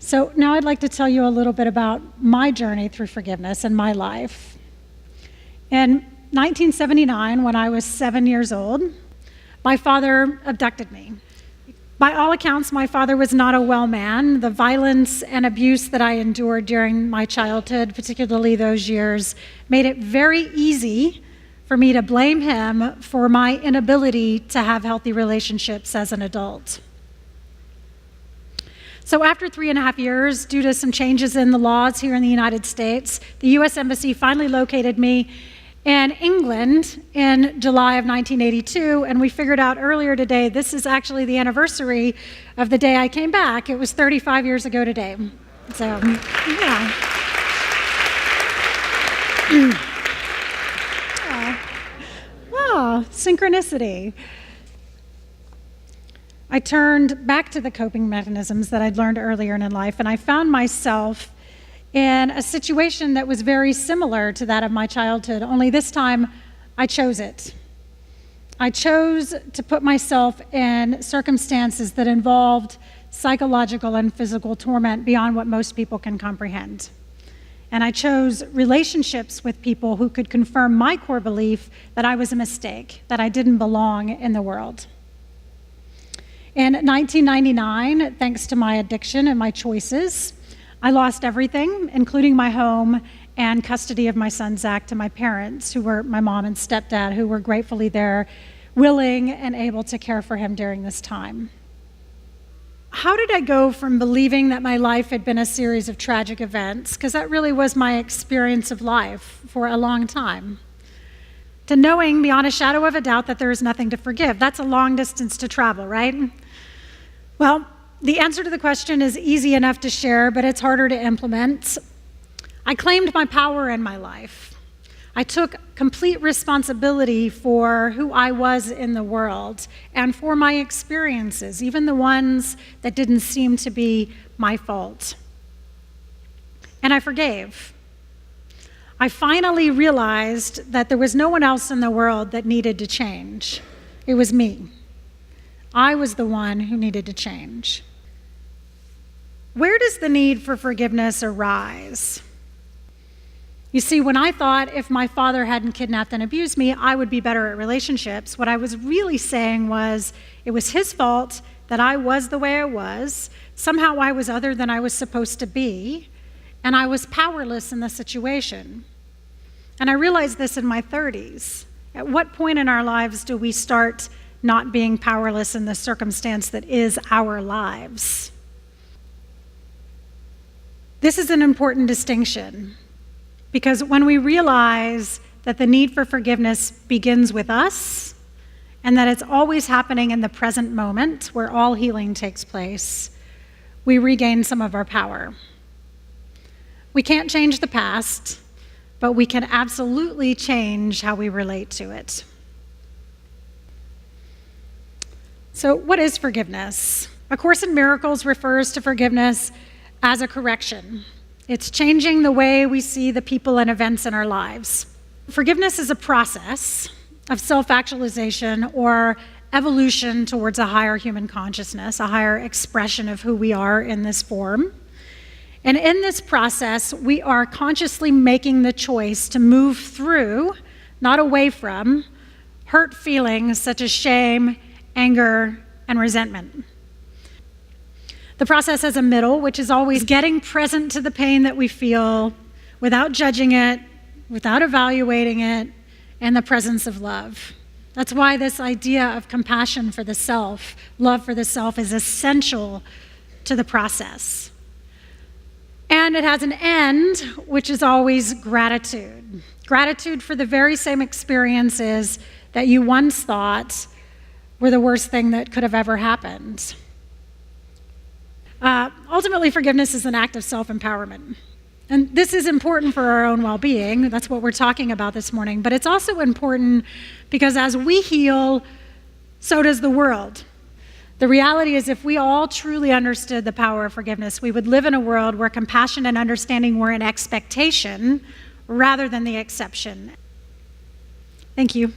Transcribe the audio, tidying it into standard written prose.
So now I'd like to tell you a little bit about my journey through forgiveness and my life. In 1979, when I was 7 years old, my father abducted me. By all accounts, my father was not a well man. The violence and abuse that I endured during my childhood, particularly those years, made it very easy for me to blame him for my inability to have healthy relationships as an adult. So after 3.5 years, due to some changes in the laws here in the United States, the U.S. Embassy finally located me in England in July of 1982, and we figured out earlier today, this is actually the anniversary of the day I came back. It was 35 years ago today. So, yeah. Wow, synchronicity. I turned back to the coping mechanisms that I'd learned earlier in life, and I found myself in a situation that was very similar to that of my childhood, only this time I chose it. I chose to put myself in circumstances that involved psychological and physical torment beyond what most people can comprehend. And I chose relationships with people who could confirm my core belief that I was a mistake, that I didn't belong in the world. In 1999, thanks to my addiction and my choices, I lost everything, including my home and custody of my son, Zach, to my parents, who were my mom and stepdad, who were gratefully there, willing and able to care for him during this time. How did I go from believing that my life had been a series of tragic events, because that really was my experience of life for a long time, to knowing beyond a shadow of a doubt that there is nothing to forgive? That's a long distance to travel, right? Well, the answer to the question is easy enough to share, but it's harder to implement. I claimed my power in my life. I took complete responsibility for who I was in the world and for my experiences, even the ones that didn't seem to be my fault. And I forgave. I finally realized that there was no one else in the world that needed to change. It was me. I was the one who needed to change. Where does the need for forgiveness arise? You see, when I thought if my father hadn't kidnapped and abused me, I would be better at relationships, what I was really saying was it was his fault that I was the way I was. Somehow I was other than I was supposed to be, and I was powerless in the situation. And I realized this in my 30s. At what point in our lives do we start not being powerless in the circumstance that is our lives? This is an important distinction, because when we realize that the need for forgiveness begins with us, and that it's always happening in the present moment where all healing takes place, we regain some of our power. We can't change the past, but we can absolutely change how we relate to it. So what is forgiveness? A Course in Miracles refers to forgiveness as a correction. It's changing the way we see the people and events in our lives. Forgiveness is a process of self-actualization or evolution towards a higher human consciousness, a higher expression of who we are in this form. And in this process, we are consciously making the choice to move through, not away from, hurt feelings such as shame, anger, and resentment. The process has a middle, which is always getting present to the pain that we feel without judging it, without evaluating it, in the presence of love. That's why this idea of compassion for the self, love for the self, is essential to the process. And it has an end, which is always gratitude. Gratitude for the very same experiences that you once thought were the worst thing that could have ever happened. Ultimately, forgiveness is an act of self-empowerment. And this is important for our own well-being. That's what we're talking about this morning. But it's also important because as we heal, so does the world. The reality is if we all truly understood the power of forgiveness, we would live in a world where compassion and understanding were an expectation rather than the exception. Thank you.